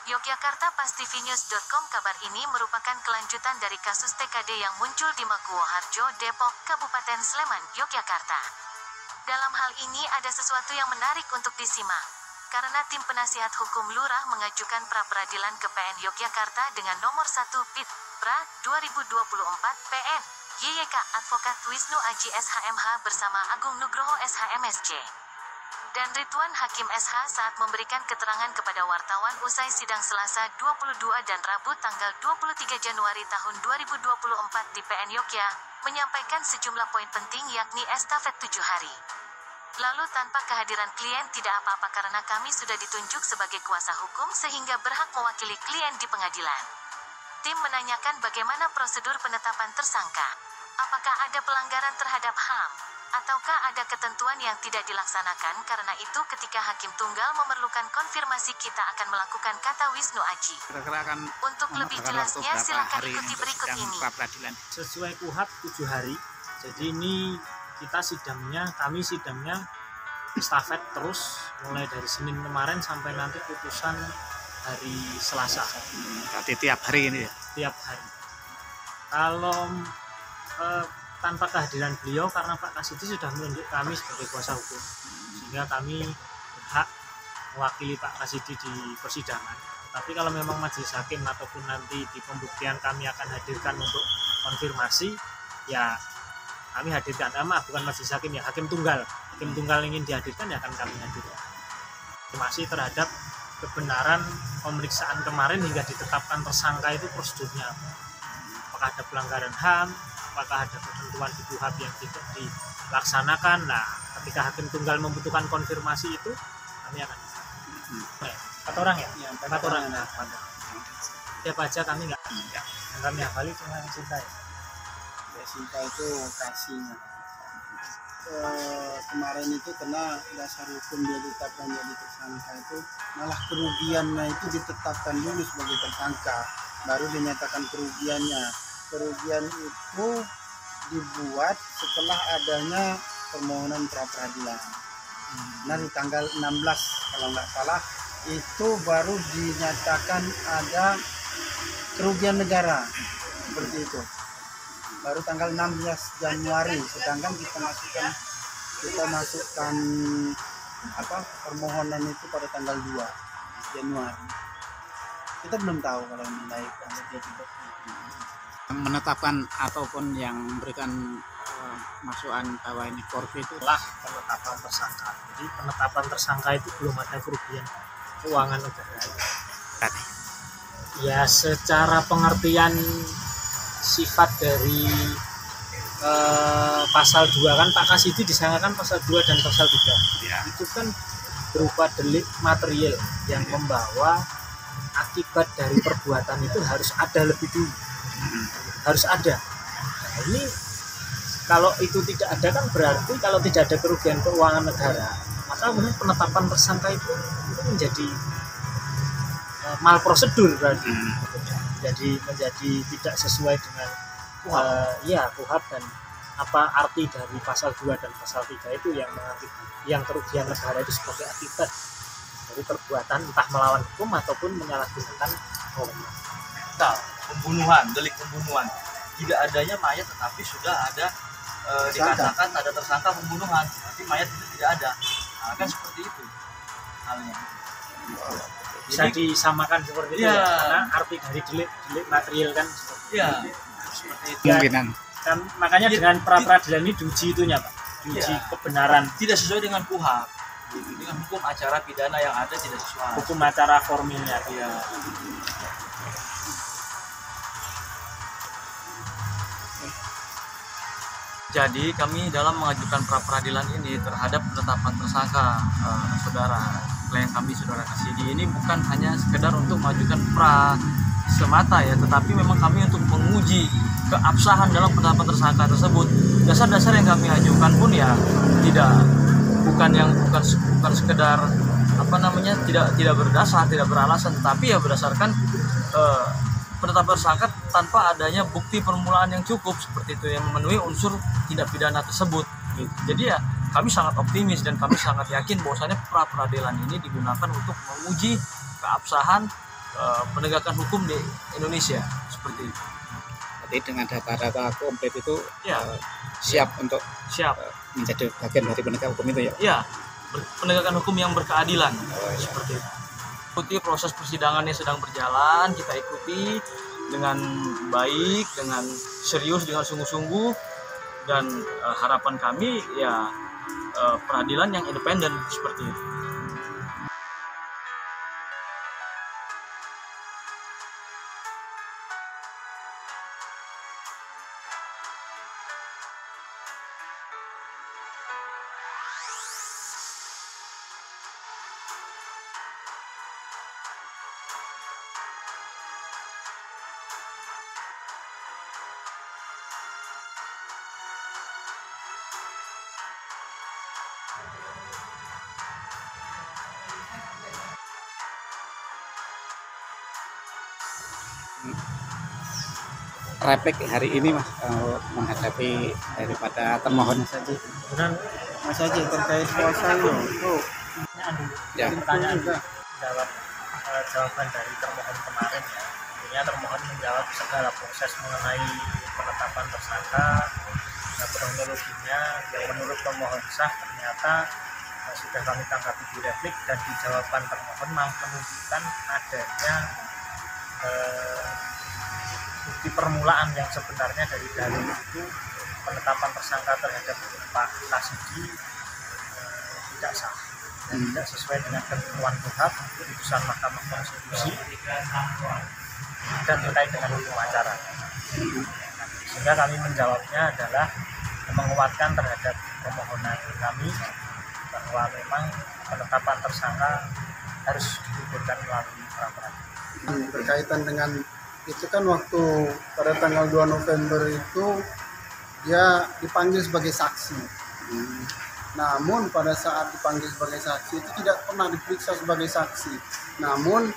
Yogyakarta Pastivinews.com. Kabar ini merupakan kelanjutan dari kasus TKD yang muncul di Maguwoharjo, Depok, Kabupaten Sleman, Yogyakarta. Dalam hal ini ada sesuatu yang menarik untuk disimak. Karena tim penasihat hukum lurah mengajukan pra-peradilan ke PN Yogyakarta dengan nomor 1 PIT Pra 2024 PN YYK Advokat Wisnu Aji SHMH bersama Agung Nugroho SHMSJ dan Ridwan Hakim SH saat memberikan keterangan kepada wartawan usai sidang Selasa 22 dan Rabu tanggal 23 Januari tahun 2024 di PN Yogya, menyampaikan sejumlah poin penting yakni estafet 7 hari. Lalu tanpa kehadiran klien tidak apa-apa karena kami sudah ditunjuk sebagai kuasa hukum sehingga berhak mewakili klien di pengadilan. Tim menanyakan bagaimana prosedur penetapan tersangka. Apakah ada pelanggaran terhadap HAM? Ataukah ada ketentuan yang tidak dilaksanakan? Karena itu ketika hakim tunggal memerlukan konfirmasi kita akan melakukan, kata Wisnu Aji. Untuk lebih jelasnya silakan ikuti berikut ini. Sesuai KUHAP 7 hari. Jadi ini kami sidangnya estafet terus mulai dari Senin kemarin sampai nanti putusan hari Selasa. Berarti tiap hari ini ya? Tiap hari. Kalau tanpa kehadiran beliau karena Pak Kasidi sudah menunjuk kami sebagai kuasa hukum sehingga kami berhak mewakili Pak Kasidi di persidangan. Tapi kalau memang majelis hakim ataupun nanti di pembuktian kami akan hadirkan untuk konfirmasi, ya kami hadirkan. Bukan majelis hakim ya, hakim tunggal ingin dihadirkan ya akan kami hadirkan. Konfirmasi terhadap kebenaran pemeriksaan kemarin hingga ditetapkan tersangka itu prosedurnya apa? Apakah ada pelanggaran HAM? Apakah ada ketentuan di KUHAP yang tidak dilaksanakan? Nah, ketika hakim tunggal membutuhkan konfirmasi itu, kami akan. Empat orang ya? Empat orang. Siapa aja kami nggak. Yang kami hafali cuma Sinta ya. Sinta itu kasihnya. Kemarin itu kena dasar hukum dia ditetapkan jadi tersangka itu, malah kerugiannya itu ditetapkan dulu sebagai tersangka, baru dinyatakan kerugiannya. Kerugian itu dibuat setelah adanya permohonan pra-peradilan. Nah di tanggal 16 kalau nggak salah itu baru dinyatakan ada kerugian negara seperti itu. Baru tanggal 16 Januari, sedangkan kita masukkan permohonan itu pada tanggal 2 Januari. Kita belum tahu kalau ini naik menetapkan ataupun yang memberikan masukan bahwa ini korupsi itu lah penetapan tersangka. Jadi penetapan tersangka itu belum ada kerugian keuangan negara. Ya secara pengertian sifat dari pasal 2 kan Pak Kasidi disangkakan pasal 2 dan pasal 3 ya. Itu kan berupa delik material yang membawa akibat dari perbuatan itu harus ada lebih dulu. Harus ada. Nah, ini kalau itu tidak ada kan berarti kalau tidak ada kerugian keuangan negara, maka kemudian penetapan tersangka itu menjadi malprosedur berarti. Menjadi tidak sesuai dengan KUHAP dan apa arti dari pasal 2 dan pasal 3 itu yang kerugian negara itu sebagai akibat dari perbuatan entah melawan hukum ataupun menyalahgunakan hukum. Pembunuhan, delik pembunuhan, tidak adanya mayat tetapi sudah ada dikatakan ada tersangka pembunuhan tapi mayat itu tidak ada. Nah, kan seperti itu halnya. Bisa disamakan seperti itu ya, karena arti dari delik material kan seperti itu. Kemungkinan. Dan makanya dengan pra-peradilan ini diuji itunya Pak, diuji kebenaran. Tidak sesuai dengan KUHAP, dengan hukum acara pidana yang ada tidak sesuai. Hukum acara formilnya. Iya. Jadi kami dalam mengajukan pra-peradilan ini terhadap penetapan tersangka saudara klien kami saudara Kasidi ini bukan hanya sekedar untuk mengajukan pra semata ya, tetapi memang kami untuk menguji keabsahan dalam penetapan tersangka tersebut. Dasar-dasar yang kami ajukan pun ya bukan sekedar tidak berdasar, tidak beralasan, tetapi ya berdasarkan penetapan tersangka tanpa adanya bukti permulaan yang cukup seperti itu yang memenuhi unsur tindak pidana tersebut. Jadi ya kami sangat optimis dan kami sangat yakin bahwasannya pra-peradilan ini digunakan untuk menguji keabsahan penegakan hukum di Indonesia seperti itu. Jadi dengan data-data komplit itu Ya, siap untuk siap. menjadi bagian dari penegak hukum itu ya. Ya, penegakan hukum yang berkeadilan Oh, iya. seperti itu. Ikuti proses persidangannya sedang berjalan, kita ikuti dengan baik, dengan serius, dengan sungguh-sungguh, dan harapan kami ya peradilan yang independen seperti itu. Replik hari ini Mas menghadapi daripada termohon saja. Kemudian Mas Haji terkait puasa itu Ya. pertanyaan jawab jawaban dari termohon kemarin ya. Intinya termohon menjawab segala proses mengenai penetapan tersangka, kronologinya yang menurut pemohon sah ternyata sudah kami tanggapi di replik, dan di jawaban termohon menunjukkan adanya bukti permulaan yang sebenarnya dari dalil itu penetapan tersangka terhadap Pak Kasidi tidak sah dan tidak sesuai dengan ketentuan KUHP, putusan Mahkamah Konstitusi, dan terkait dengan hukum acara. Sehingga kami menjawabnya adalah menguatkan terhadap permohonan kami bahwa memang penetapan tersangka harus digugurkan melalui pra-peradilan. berkaitan dengan itu kan waktu pada tanggal 2 November itu dia dipanggil sebagai saksi. Namun pada saat dipanggil sebagai saksi itu tidak pernah diperiksa sebagai saksi. Namun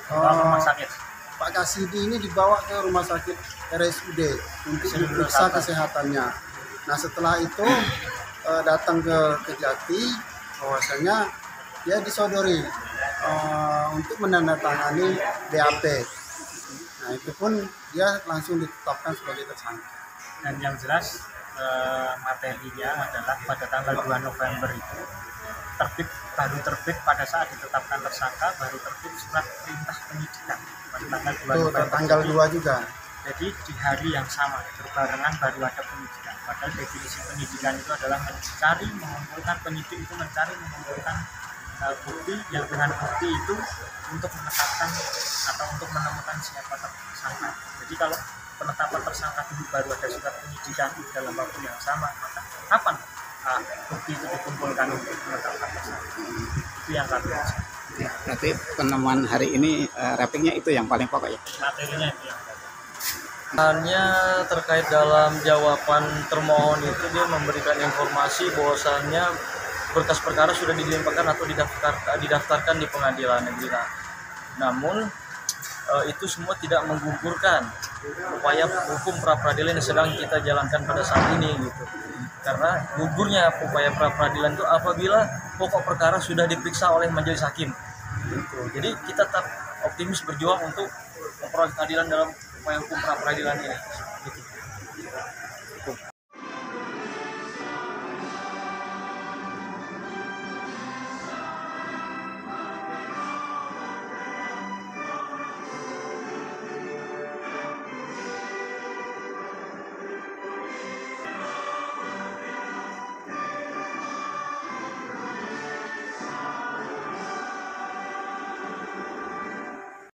Rumah sakit Pak Kasidi ini dibawa ke rumah sakit RSUD untuk diperiksa kesehatannya. Nah setelah itu datang ke Kejati, bahwasanya dia disodori untuk menandatangani BAP. Nah itu pun dia langsung ditetapkan sebagai tersangka. dan yang jelas materinya adalah pada tanggal 2 November itu baru terbit pada saat ditetapkan tersangka, baru terbit surat perintah penyidikan pada tanggal 2 Itu November. tanggal 2 juga. Jadi di hari yang sama berbarengan baru ada penyidikan. Padahal definisi penyidikan itu adalah mencari, mengumpulkan, penyidik itu mencari, mengumpulkan bukti yang dengan bukti itu untuk menetapkan atau untuk menemukan siapa tersangka. Jadi kalau penetapan tersangka dulu baru ada surat penyidikan dalam waktu yang sama, maka kapan bukti itu dikumpulkan untuk menetapkan tersangka? Itu yang kami rasa. Berarti penemuan hari ini repliknya itu yang paling pokok ya. Materinya itu yang Hanya terkait dalam jawaban termohon itu dia memberikan informasi bahwasannya berkas perkara sudah dilimpahkan atau didaftarkan di pengadilan negeri. Namun itu semua tidak menggugurkan upaya hukum pra peradilan yang sedang kita jalankan pada saat ini gitu. Karena gugurnya upaya pra peradilan itu apabila pokok perkara sudah diperiksa oleh majelis hakim. Gitu. Jadi kita tetap optimis berjuang untuk memperoleh keadilan dalam upaya hukum pra peradilan ini.